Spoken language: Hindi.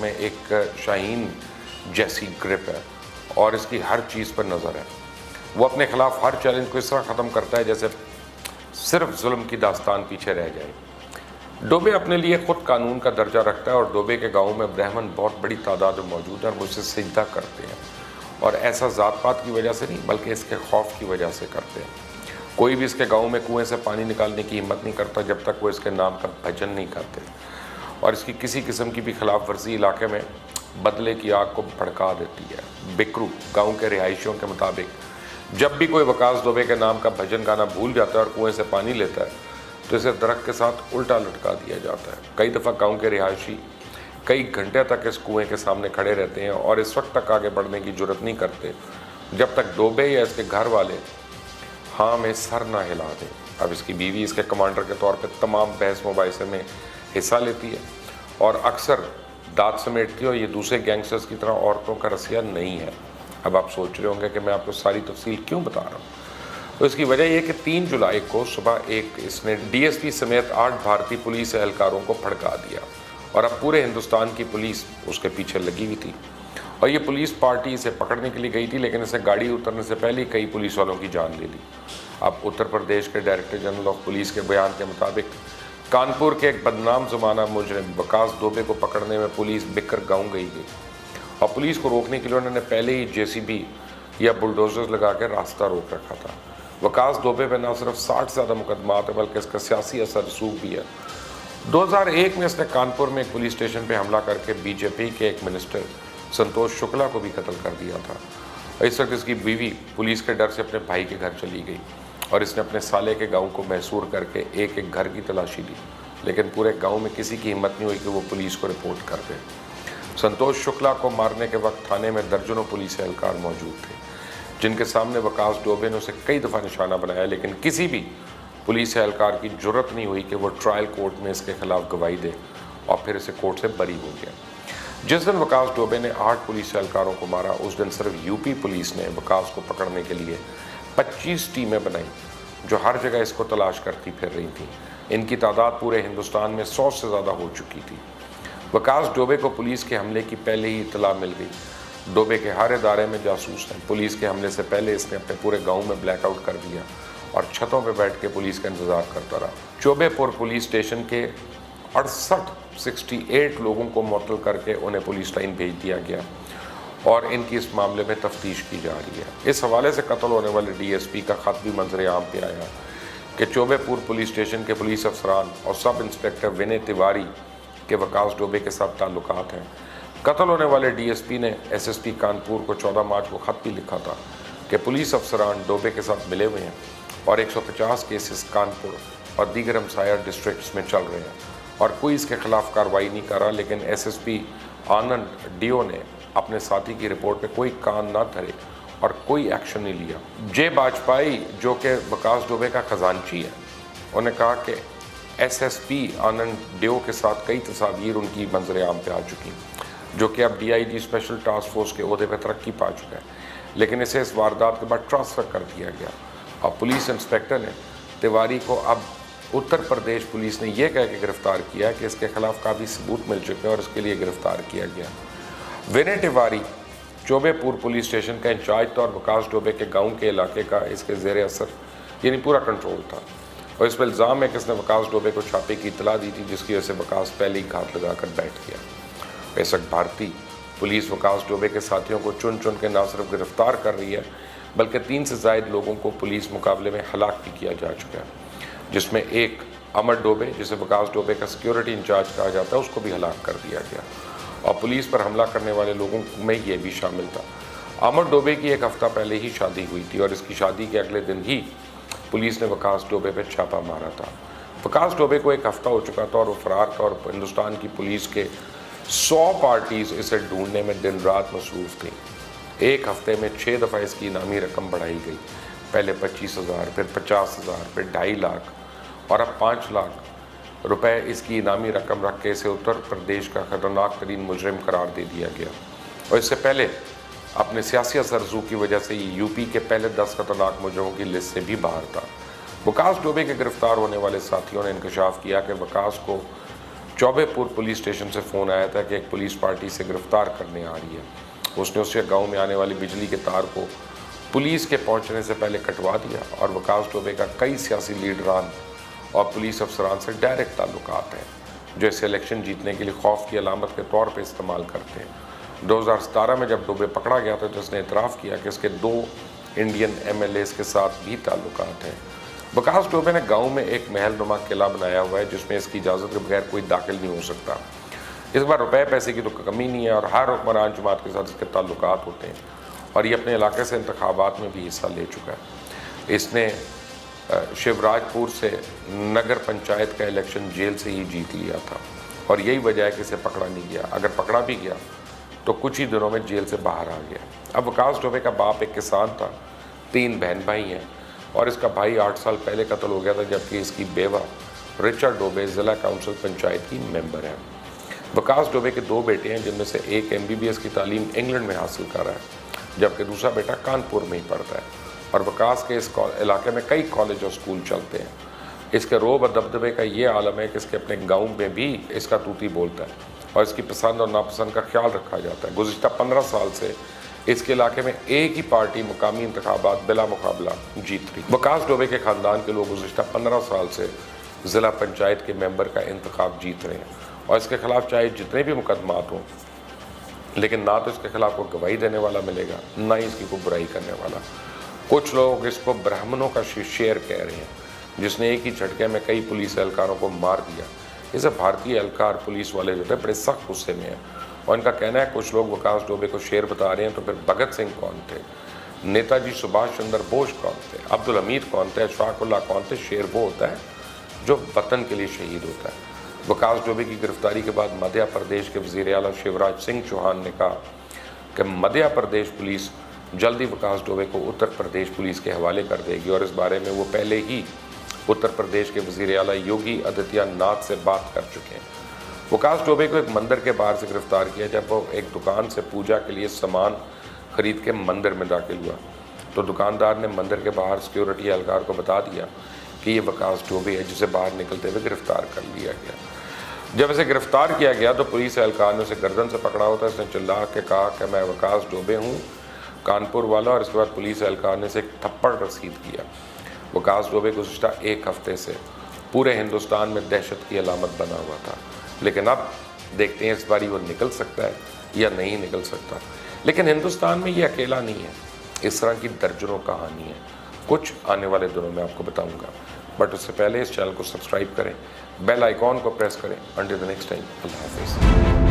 में एक शाहीन जैसी ग्रिप है और इसकी हर चीज़ पर नज़र है। वो अपने खिलाफ हर चैलेंज को इस तरह ख़त्म करता है जैसे सिर्फ जुल्म की दास्तान पीछे रह जाए। डोबे अपने लिए ख़ुद कानून का दर्जा रखता है और डोबे के गाँव में ब्राह्मण बहुत बड़ी तादाद में मौजूद है और मुझसे सिजदा करते हैं, और ऐसा ज़ात पात की वजह से नहीं बल्कि इसके खौफ की वजह से करते हैं। कोई भी इसके गाँव में कुएँ से पानी निकालने की हिम्मत नहीं करता जब तक वो इसके नाम का भजन नहीं करते, और इसकी किसी किस्म की भी खिलाफ वर्जी इलाके में बदले की आग को भड़का देती है। बिकरू गांव के रिहायशियों के मुताबिक जब भी कोई वकास डोबे के नाम का भजन गाना भूल जाता है और कुएं से पानी लेता है तो इसे दरख्त के साथ उल्टा लटका दिया जाता है। कई दफ़ा गांव के रिहायशी कई घंटे तक इस कुएं के सामने खड़े रहते हैं और इस वक्त तक आगे बढ़ने की जुर्रत नहीं करते जब तक डोबे या इसके घर वाले हाँ में सर ना हिला दें। अब इसकी बीवी इसके कमांडर के तौर पर तमाम बहस मुबाहिसे में हिस्सा लेती है और अक्सर दांत समेटती है, और ये दूसरे गैंगस्टर्स की तरह औरतों का रसिया नहीं है। अब आप सोच रहे होंगे कि मैं आपको सारी तफसील क्यों बता रहा हूँ। तो इसकी वजह यह कि 3 जुलाई को सुबह इसने डीएसपी समेत 8 भारतीय पुलिस एहलकारों को भड़का दिया और अब पूरे हिंदुस्तान की पुलिस उसके पीछे लगी हुई थी। और ये पुलिस पार्टी इसे पकड़ने के लिए गई थी, लेकिन इसे गाड़ी उतरने से पहले कई पुलिस वालों की जान ले ली। अब उत्तर प्रदेश के डायरेक्टर जनरल ऑफ पुलिस के बयान के मुताबिक कानपुर के एक बदनाम ज़माना मुजरिम वकास डोबे को पकड़ने में पुलिस बिकर गाँव गई और पुलिस को रोकने के लिए उन्होंने पहले ही जेसीबी या बुलडोजर्स लगा के रास्ता रोक रखा था। वकास डोबे पे न सिर्फ 60 से ज़्यादा मुकदमात है बल्कि इसका सियासी असर रसूख भी है। 2001 में इसने कानपुर में एक पुलिस स्टेशन पर हमला करके बीजेपी के एक मिनिस्टर संतोष शुक्ला को भी कत्ल कर दिया था। इस वक्त इसकी बीवी पुलिस के डर से अपने भाई के घर चली गई और इसने अपने साले के गांव को महसूर करके एक एक घर की तलाशी ली, लेकिन पूरे गांव में किसी की हिम्मत नहीं हुई कि वो पुलिस को रिपोर्ट कर दे। संतोष शुक्ला को मारने के वक्त थाने में दर्जनों पुलिस एहलकार मौजूद थे जिनके सामने वकास डोबे ने उसे कई दफ़ा निशाना बनाया, लेकिन किसी भी पुलिस एहलकार की जुर्रत नहीं हुई कि वो ट्रायल कोर्ट में इसके खिलाफ गवाही दे, और फिर इसे कोर्ट से बरी हो गया। जिस दिन वकास डोबे ने 8 पुलिस एहलकारों को मारा उस दिन सिर्फ यूपी पुलिस ने वकास को पकड़ने के लिए 25 टीमें बनाई जो हर जगह इसको तलाश करती फिर रही थी। इनकी तादाद पूरे हिंदुस्तान में 100 से ज़्यादा हो चुकी थी। वकास डोबे को पुलिस के हमले की पहले ही इतला मिल गई। डोबे के हर इदारे में जासूस हैं। पुलिस के हमले से पहले इसने अपने पूरे गांव में ब्लैकआउट कर दिया और छतों पर बैठ के पुलिस का इंतज़ार करता रहा। चौबेपुर पुलिस स्टेशन के 68 लोगों को मुअत्तल करके उन्हें पुलिस लाइन भेज दिया गया और इनकी इस मामले में तफ्तीश की जा रही है। इस हवाले से कत्ल होने वाले डीएसपी का ख़त भी मंजर आम पे आया कि चौबेपुर पुलिस स्टेशन के पुलिस अफसरान और सब इंस्पेक्टर विनय तिवारी के वकास डोबे के साथ ताल्लुकात हैं। कत्ल होने वाले डीएसपी ने एसएसपी कानपुर को 14 मार्च को ख़त भी लिखा था कि पुलिस अफसरान डोबे के साथ मिले हुए हैं और 150 केसेस कानपुर और दीगर हमसाया डिस्ट्रिक्ट्स में चल रहे हैं और कोई इसके खिलाफ कार्रवाई नहीं कर रहा, लेकिन एसएसपी आनंद डीओ ने अपने साथी की रिपोर्ट पे कोई कान ना धरे और कोई एक्शन नहीं लिया। जे वाजपेयी जो कि वकास डोबे का खजानची है, उन्होंने कहा कि एसएसपी आनंद डीओ के साथ कई तस्वीर उनकी मंजर आम पे आ चुकी जो कि अब डीआईजी स्पेशल टास्क फोर्स के ओहदे पर तरक्की पा चुका है, लेकिन इसे इस वारदात के बाद ट्रांसफ़र कर दिया गया और पुलिस इंस्पेक्टर ने तिवारी को अब उत्तर प्रदेश पुलिस ने यह कह के गिरफ्तार किया कि इसके खिलाफ काफ़ी सबूत मिल चुके हैं और इसके लिए गिरफ्तार किया गया। विनय तिवारी चौबेपुर पुलिस स्टेशन का इंचार्ज था और वकास डोबे के गांव के इलाके का इसके ज़ेर असर यानी पूरा कंट्रोल था, और इस पर इल्ज़ाम है कि इसने वकास डोबे को छापे की इतला दी थी जिसकी वजह से वकास पहले ही घात लगा कर बैठ गया। इस वक्त भारतीय पुलिस वकास डोबे के साथियों को चुन चुन के न सिर्फ गिरफ्तार कर रही है बल्कि 3 से ज़ायद लोगों को पुलिस मुकाबले में हलाक भी किया जा चुका है, जिसमें एक अमर डोबे जिसे वकास डोबे का सिक्योरिटी इंचार्ज कहा जाता है उसको भी हलाक कर दिया गया और पुलिस पर हमला करने वाले लोगों में ये भी शामिल था। अमर डोबे की एक हफ़्ता पहले ही शादी हुई थी और इसकी शादी के अगले दिन ही पुलिस ने वकास डोबे पर छापा मारा था। वकास डोबे को एक हफ़्ता हो चुका था और वो फरार था और हिंदुस्तान की पुलिस के 100 पार्टीज़ इसे ढूंढने में दिन रात मसरूफ़ थी। एक हफ़्ते में 6 दफ़ा इसकी इनामी रकम बढ़ाई गई, पहले 25,000, फिर 50,000, फिर 2.5 लाख और अब 5 लाख रुपए इसकी इनामी रकम रख के इसे उत्तर प्रदेश का ख़तरनाक तरीन मुजरिम करार दे दिया गया। और इससे पहले अपने सियासी असरजू की वजह से ये यूपी के पहले 10 खतरनाक मुजरिमों की लिस्ट से भी बाहर था। वकास डोबे के गिरफ्तार होने वाले साथियों ने इंकशाफ किया कि वकास को चौबेपुर पुलिस स्टेशन से फ़ोन आया था कि एक पुलिस पार्टी से गिरफ्तार करने आ रही है। उसने उसके गांव में आने वाली बिजली के तार को पुलिस के पहुंचने से पहले कटवा दिया और वकास डोबे का कई सियासी लीडरान और पुलिस अफसरान से डायरेक्ट ताल्लुकात हैं, जो इस इलेक्शन जीतने के लिए खौफ की अलामत के तौर पर इस्तेमाल करते हैं। 2017 में जब डोबे पकड़ा गया था तो उसने इतराफ़ किया कि इसके 2 इंडियन MLAs के साथ भी ताल्लुकात हैं। वकास डोबे ने गांव में एक महलनुमा किला बनाया हुआ है जिसमें इसकी इजाज़त के बगैर कोई दाखिल नहीं हो सकता। इस बार रुपए पैसे की तो कमी नहीं है और हर हुक्मरान जमात के साथ इसके ताल्लुकात होते हैं और ये अपने इलाके से इंतखाबात में भी हिस्सा ले चुका है। इसने शिवराजपुर से नगर पंचायत का इलेक्शन जेल से ही जीत लिया था और यही वजह है कि इसे पकड़ा नहीं गया। अगर पकड़ा भी गया तो कुछ ही दिनों में जेल से बाहर आ गया। अब वकास डोबे का बाप एक किसान था, 3 बहन भाई हैं और इसका भाई 8 साल पहले कत्ल हो गया था, जबकि इसकी बेवा रिचर्ड डोबे ज़िला काउंसिल पंचायत की मेंबर है। वकास डोबे के 2 बेटे हैं जिनमें से एक MBBS की तालीम इंग्लैंड में हासिल कर रहा है, जबकि दूसरा बेटा कानपुर में ही पढ़ता है। और वकास के इस इलाके में कई कॉलेज और स्कूल चलते हैं। इसके रोब और दबदबे का ये आलम है कि इसके अपने गाँव में भी इसका तूती बोलता है और इसकी पसंद और नापसंद का ख्याल रखा जाता है। गुज़िश्ता 15 साल से इसके इलाके में एक ही पार्टी मुकामी इंतखाबात बिला मुकाबला जीत रही। वकास डोबे के ख़ानदान के लोग गुज़िश्ता 15 साल से ज़िला पंचायत के मेंबर का इंतखाब जीत रहे हैं और इसके खिलाफ चाहे जितने भी मुकदमात हों, लेकिन ना तो इसके खिलाफ कोई गवाही देने वाला मिलेगा, ना ही इसकी कोई बुराई करने वाला। कुछ लोग इसको ब्राह्मणों का शेर कह रहे हैं, जिसने एक ही झटके में कई पुलिस एहलकारों को मार दिया। इसे भारतीय एहलकार पुलिस वाले जो थे बड़े सख्त गुस्से में हैं और इनका कहना है कुछ लोग वकास डोबे को शेर बता रहे हैं, तो फिर भगत सिंह कौन थे, नेताजी सुभाष चंद्र बोस कौन थे, अब्दुल हमीद कौन थे, अशफाकुल्लाह कौन थे। शेर वो होता है जो वतन के लिए शहीद होता है। वकास डोबे की गिरफ्तारी के बाद मध्य प्रदेश के वज़ीर आला शिवराज सिंह चौहान ने कहा कि मध्य प्रदेश पुलिस जल्दी वकास डोबे को उत्तर प्रदेश पुलिस के हवाले कर देगी और इस बारे में वो पहले ही उत्तर प्रदेश के वज़ीर आला योगी आदित्यनाथ से बात कर चुके हैं। वकास डोबे को एक मंदिर के बाहर से गिरफ्तार किया जब वो एक दुकान से पूजा के लिए सामान खरीद के मंदिर में दाखिल हुआ, तो दुकानदार ने मंदिर के बाहर सिक्योरिटी एहलकार को बता दिया कि ये वकास डोबे है, जिसे बाहर निकलते हुए गिरफ्तार कर लिया गया। जब इसे गिरफ्तार किया गया तो पुलिस एहलकार ने उसे गर्दन से पकड़ा होता, इसने चिल्ला के कहा कि मैं वकास डोबे हूँ, कानपुर वाला, और इसके बाद पुलिस एहलकार ने इसे एक थप्पड़ रसीद किया। वकास डोबे गुज़िश्ता 1 हफ्ते से पूरे हिंदुस्तान में दहशत की अलामत बना हुआ था, लेकिन अब देखते हैं इस बारी वो निकल सकता है या नहीं निकल सकता। लेकिन हिंदुस्तान में ये अकेला नहीं है, इस तरह की दर्जनों कहानी है, कुछ आने वाले दिनों में आपको बताऊंगा। बट उससे पहले इस चैनल को सब्सक्राइब करें, बेल आइकॉन को प्रेस करें। अंटिल द नेक्स्ट टाइम, अल्लाह हाफिज़।